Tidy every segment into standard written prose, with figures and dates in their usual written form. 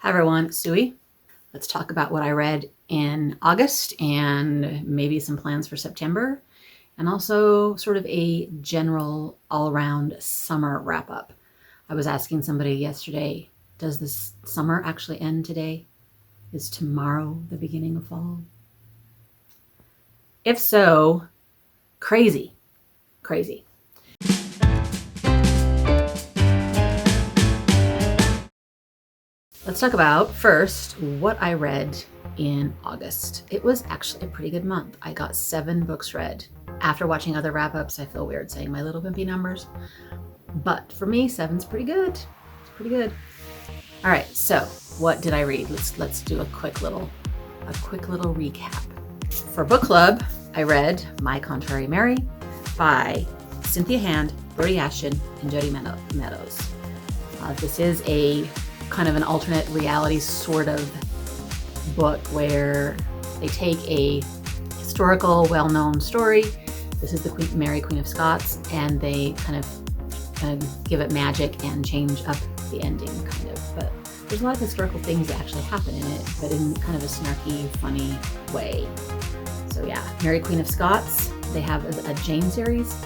Hi everyone, Suey. Let's talk about what I read in August and maybe some plans for September, and also sort of a general all-around summer wrap-up. I was asking somebody yesterday, does this summer actually end today? Is tomorrow the beginning of fall? If so, crazy. Let's talk about first what I read in August. It was actually a pretty good month. I got 7 books read. After watching other wrap-ups, I feel weird saying my little wimpy numbers, but for me, 7's pretty good. It's pretty good. All right, so what did I read? Let's do a quick little recap. For book club, I read My Contrary Mary by Cynthia Hand, Brody Ashton, and Jody Meadows. This is a kind of an alternate reality sort of book where they take a historical, well-known story. This is the Mary, Queen of Scots, and they kind of give it magic and change up the ending, kind of. But there's a lot of historical things that actually happen in it, but in kind of a snarky, funny way. So yeah, Mary, Queen of Scots. They have a Jane series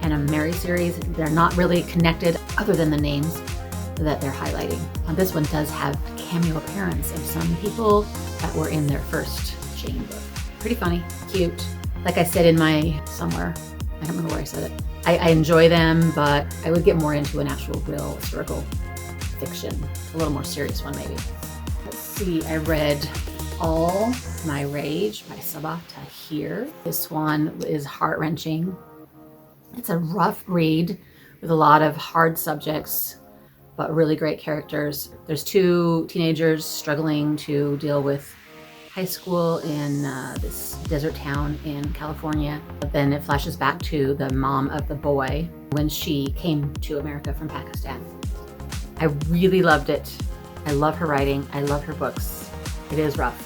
and a Mary series. They're not really connected other than the names that they're highlighting. This one does have a cameo appearance of some people that were in their first Jane book. Pretty funny, cute. Like I said in my somewhere, I don't remember where I said it. I enjoy them, but I would get more into an actual real historical fiction, a little more serious one maybe. Let's see, I read All My Rage by Sabaa Tahir. This one is heart-wrenching. It's a rough read with a lot of hard subjects, but really great characters. There's 2 teenagers struggling to deal with high school in this desert town in California. But then it flashes back to the mom of the boy when she came to America from Pakistan. I really loved it. I love her writing. I love her books. It is rough,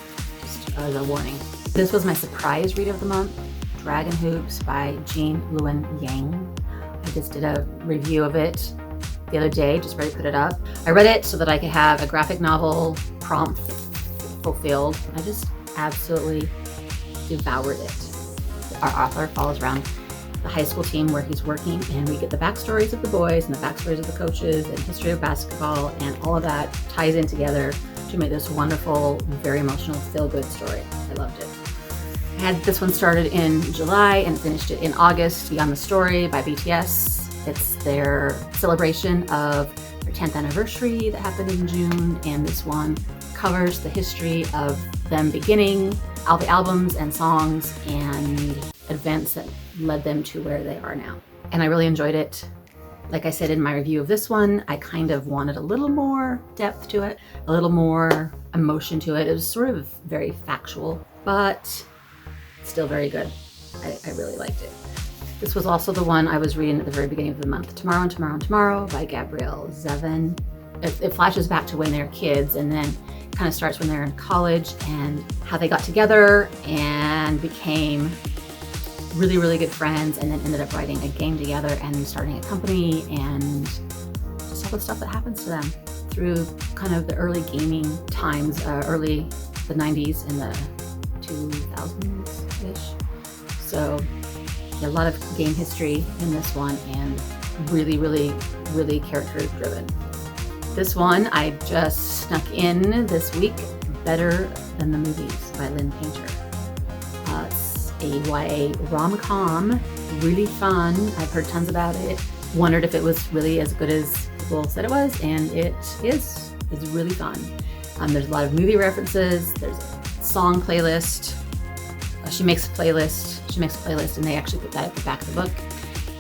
just as a warning. This was my surprise read of the month, Dragon Hoops by Jean Luen Yang. I just did a review of it the other day, just ready to put it up. I read it so that I could have a graphic novel prompt fulfilled. I just absolutely devoured it. Our author follows around the high school team where he's working, and we get the backstories of the boys and the backstories of the coaches and history of basketball, and all of that ties in together to make this wonderful, very emotional, feel-good story. I loved it. I had this one started in July and finished it in August. Beyond the Story by BTS. It's their celebration of their 10th anniversary that happened in June, and this one covers the history of them beginning, all the albums and songs and events that led them to where they are now. And I really enjoyed it. Like I said in my review of this one, I kind of wanted a little more depth to it, a little more emotion to it. It was sort of very factual, but still very good. I really liked it. This was also the one I was reading at the very beginning of the month, Tomorrow and Tomorrow and Tomorrow by Gabrielle Zevin. It flashes back to when they're kids, and then kind of starts when they're in college and how they got together and became really, really good friends, and then ended up writing a game together and starting a company, and just all the stuff that happens to them through kind of the early gaming times, the 90s and the 2000s-ish. So a lot of game history in this one, and really, really, really character driven. This one I just snuck in this week, Better Than the Movies by Lynn Painter. It's a YA rom-com, really fun. I've heard tons about it. Wondered if it was really as good as people said it was, and it is. It's really fun. There's a lot of movie references. There's a song playlist. She makes a playlist, and they actually put that at the back of the book.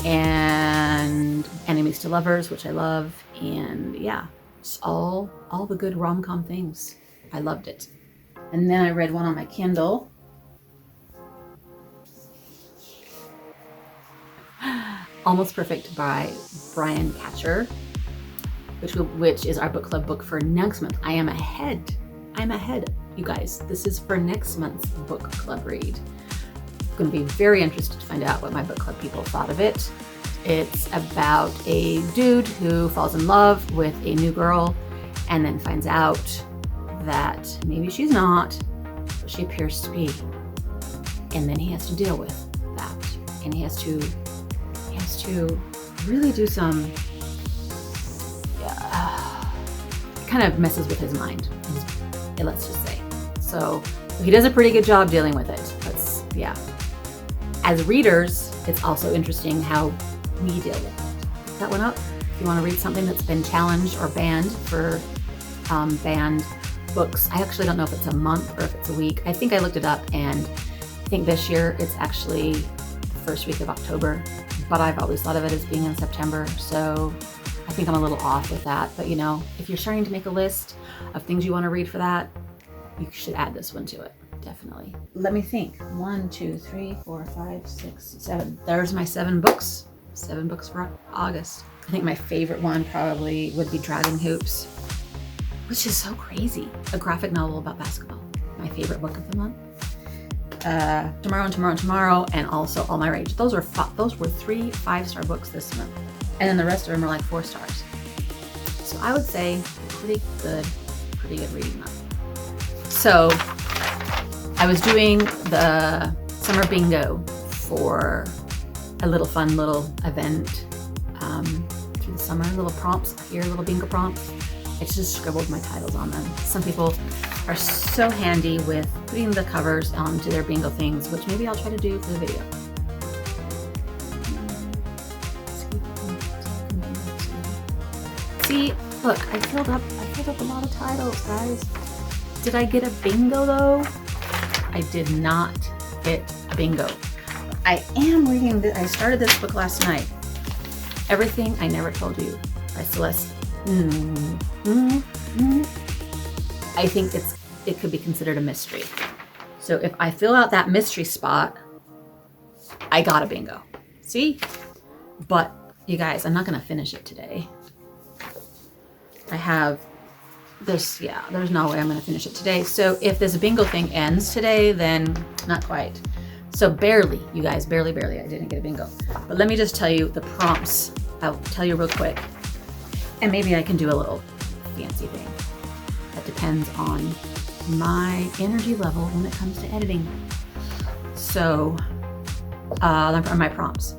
And enemies to lovers, which I love. And yeah, it's all the good rom-com things. I loved it. And then I read one on my Kindle. Almost Perfect by Brian Catcher, which is our book club book for next month. I'm ahead, you guys. This is for next month's book club read. I'm going to be very interested to find out what my book club people thought of it. It's about a dude who falls in love with a new girl and then finds out that maybe she's not, but she appears to be. And then he has to deal with that. And he has to really do some, it kind of messes with his mind, let's just say. So he does a pretty good job dealing with it. Yeah. As readers, it's also interesting how we deal with it. Pick that one up. If you want to read something that's been challenged or banned for banned books. I actually don't know if it's a month or if it's a week. I think I looked it up, and I think this year it's actually the first week of October, but I've always thought of it as being in September. So I think I'm a little off with that. But you know, if you're starting to make a list of things you want to read for that, you should add this one to it. Definitely. Let me think. 1, 2, 3, 4, 5, 6, 7. There's my 7 books. 7 books for August. I think my favorite one probably would be Dragon Hoops, which is so crazy. A graphic novel about basketball. My favorite book of the month. Tomorrow and Tomorrow and Tomorrow, and also All My Rage. Those were 3 5-star books this month, and then the rest of them are like 4 stars. So I would say pretty good reading month. So I was doing the summer bingo for a little fun little event through the summer. Little prompts here, little bingo prompts. I just scribbled my titles on them. Some people are so handy with putting the covers onto their bingo things, which maybe I'll try to do for the video. See, look, I filled up a lot of titles, guys. Did I get a bingo though? I did not get a bingo. I am reading I started this book last night. Everything I Never Told You by Celeste. I think it could be considered a mystery. So if I fill out that mystery spot, I got a bingo. See? But you guys, I'm not gonna finish it today. I have this, there's no way I'm gonna finish it today. So if this bingo thing ends today, then not quite. So barely, you guys, barely, I didn't get a bingo. But let me just tell you the prompts. I'll tell you real quick. And maybe I can do a little fancy thing. That depends on my energy level when it comes to editing. So, my prompts.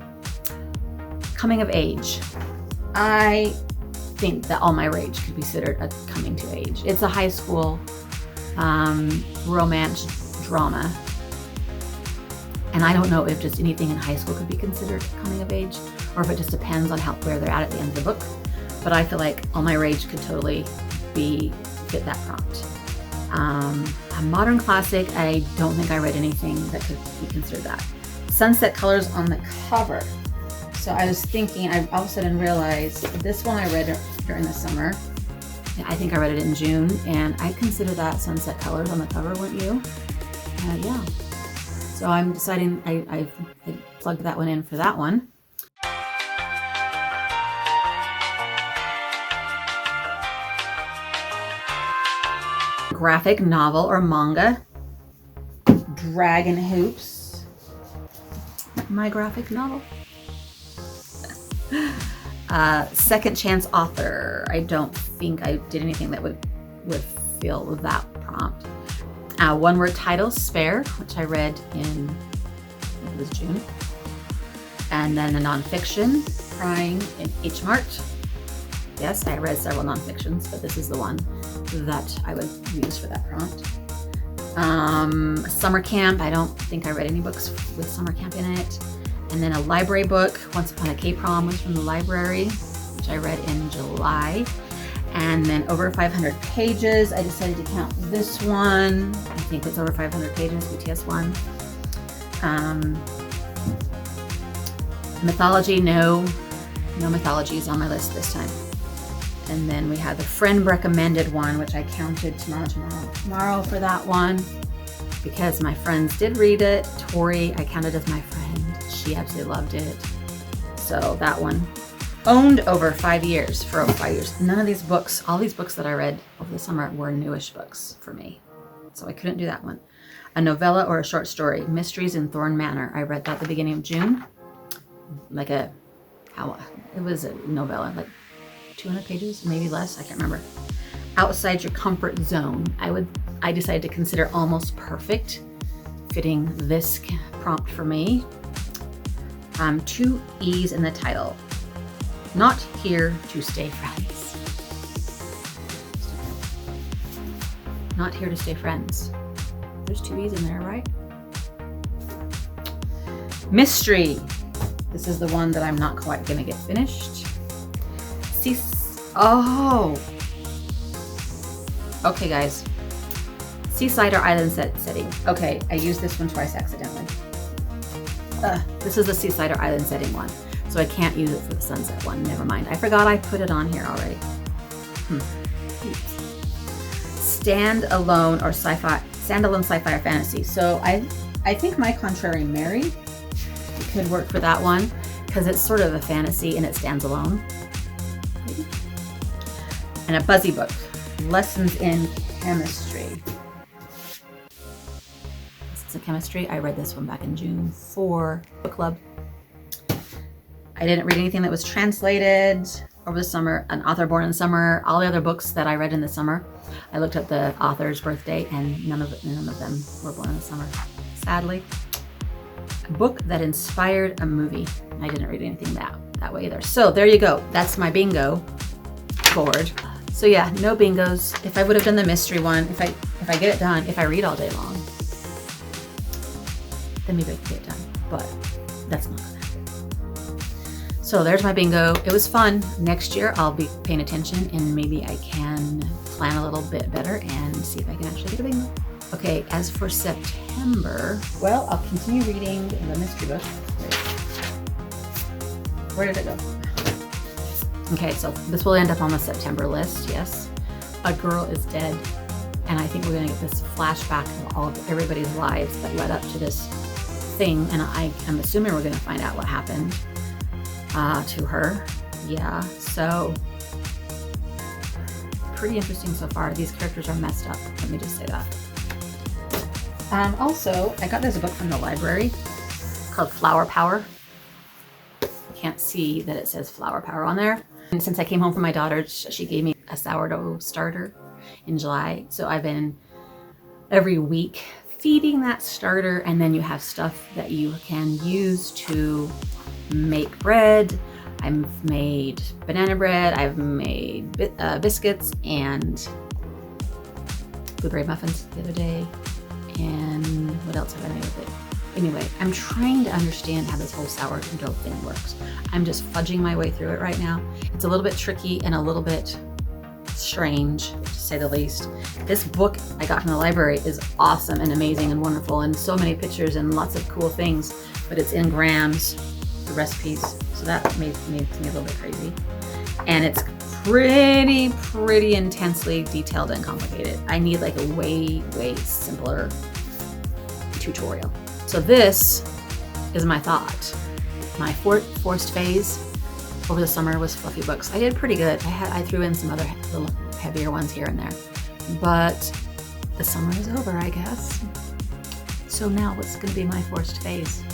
Coming of age. I think that All My Rage could be considered a coming to age. It's a high school romance drama. And I don't know if just anything in high school could be considered coming of age, or if it just depends on where they're at the end of the book. But I feel like All My Rage could totally fit that prompt. A modern classic, I don't think I read anything that could be considered that. Sunset colors on the cover. So I was thinking, I all of a sudden realized this one I read during the summer. I think I read it in June, and I consider that sunset colors on the cover, wouldn't you? Yeah. So I'm deciding I plugged that one in for that one. Graphic novel or manga. Dragon Hoops. My graphic novel. Second chance author. I don't think I did anything that would fill that prompt. One word title, Spare, which I read in, I think it was June. And then a nonfiction, Crying in H Mart. Yes, I read several nonfictions, but this is the one that I would use for that prompt. Summer camp, I don't think I read any books with summer camp in it. And then a library book, Once Upon a K-Prom was from the library, which I read in July. And then over 500 pages, I decided to count this one. I think it's over 500 pages, BTS one. Mythology, no mythology is on my list this time. And then we have the friend recommended one, which I counted tomorrow for that one, because my friends did read it. Tori, I counted as my friend. She absolutely loved it. So that one. Owned over 5 years, for over 5 years. None of these books, all these books that I read over the summer were newish books for me. So I couldn't do that one. A novella or a short story, Mysteries in Thorn Manor. I read that at the beginning of June. It was a novella, like 200 pages, maybe less, I can't remember. outside your comfort zone. I decided to consider almost perfect fitting this prompt for me. 2 E's in the title. Not here to stay friends. Not here to stay friends. There's 2 E's in there, right? Mystery. This is the one that I'm not quite gonna get finished. Oh. Okay, guys. Seaside or island setting. Okay, I used this one twice accidentally. This is the seaside or island setting one, so I can't use it for the sunset one. Never mind. I forgot I put it on here already. Standalone sci-fi or fantasy. So I think My Contrary Mary could work for that one because it's sort of a fantasy and it stands alone. Maybe. And a Buzzy book, Lessons in Chemistry. Lessons in Chemistry. I read this one back in June for book club. I didn't read anything that was translated over the summer. An Author Born in the Summer. All the other books that I read in the summer, I looked at the author's birthday, and none of them were born in the summer, sadly. A book that inspired a movie. I didn't read anything that way either. So there you go. That's my bingo board. So yeah, no bingos. If I would have done the mystery one, if I get it done, if I read all day long, then maybe I can get it done. But that's not gonna happen. So there's my bingo. It was fun. Next year I'll be paying attention and maybe I can plan a little bit better and see if I can actually get a bingo. Okay, as for September, well, I'll continue reading the mystery book. Where did it go? Okay, so this will end up on the September list, yes. A Girl is Dead. And I think we're gonna get this flashback of all of everybody's lives that led up to this thing. And I'm assuming we're gonna find out what happened to her. Yeah, so pretty interesting so far. These characters are messed up, let me just say that. Also, I got this book from the library called Flower Power. You can't see that it says Flower Power on there. And since I came home from my daughter, she gave me a sourdough starter in July. So I've been every week feeding that starter, and then you have stuff that you can use to make bread. I've made banana bread, I've made biscuits and blueberry muffins the other day. And what else have I made with it? Anyway, I'm trying to understand how this whole sourdough thing works. I'm just fudging my way through it right now. It's a little bit tricky and a little bit strange, to say the least. This book I got from the library is awesome and amazing and wonderful, and so many pictures and lots of cool things, but it's in grams, the recipes, so that made me a little bit crazy. And it's pretty intensely detailed and complicated. I need like a way simpler tutorial. So this is my thought. My forced phase over the summer was fluffy books. I did pretty good. I threw in some other little heavier ones here and there, but the summer is over, I guess. So now what's gonna be my forced phase?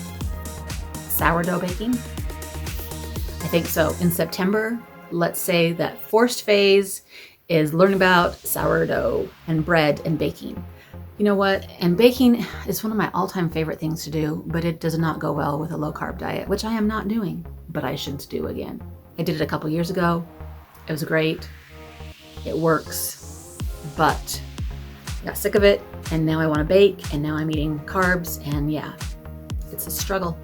Sourdough baking? I think so. In September, let's say that forced phase is learning about sourdough and bread and baking. You know what? And baking is one of my all-time favorite things to do, but it does not go well with a low-carb diet, which I am not doing, but I should do again. I did it a couple years ago. It was great. It works, but I got sick of it, and now I want to bake, and now I'm eating carbs, and yeah, it's a struggle.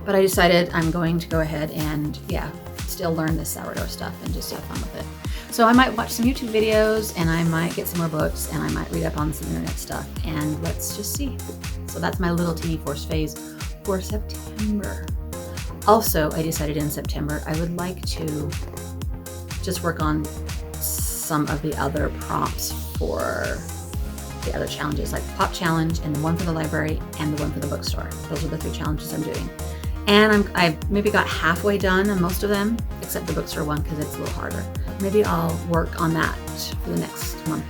But I decided I'm going to go ahead and, yeah, still learn this sourdough stuff and just have fun with it. So I might watch some YouTube videos, and I might get some more books, and I might read up on some internet stuff, and let's just see. So that's my little teeny forced phase for September. Also, I decided in September I would like to just work on some of the other prompts for the other challenges, like Pop Challenge and the one for the library and the one for the bookstore. Those are the 3 challenges I'm doing. And I've maybe got halfway done on most of them, except the bookstore one because it's a little harder. Maybe I'll work on that for the next month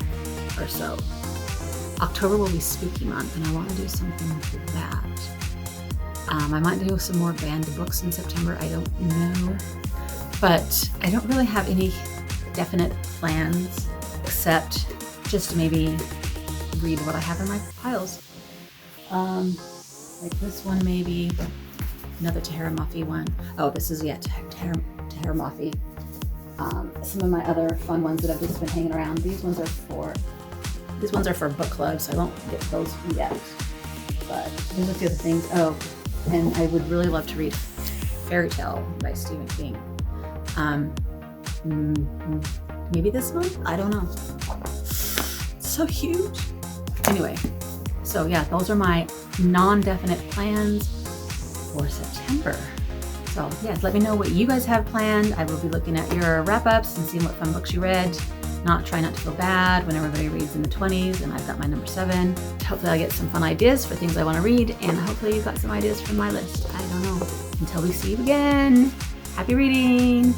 or so. October will be spooky month, and I want to do something for that. I might do some more banned books in September, I don't know. But I don't really have any definite plans except just to maybe read what I have in my piles. Like this one, maybe another Tahara Mafi one. Oh, this is, yeah, Tahara Mafi. Some of my other fun ones that I've just been hanging around. These ones are for book club, so I won't get those yet. But there's a few other things. Oh, and I would really love to read Fairy Tale by Stephen King. Maybe this month? I don't know. It's so huge. Anyway, so yeah, those are my non-definite plans for September. So yeah, let me know what you guys have planned. I will be looking at your wrap-ups and seeing what fun books you read. Try not to feel bad when everybody reads in the 20s and I've got my number 7. Hopefully I get some fun ideas for things I want to read, and hopefully you've got some ideas from my list. I don't know. Until we see you again, happy reading.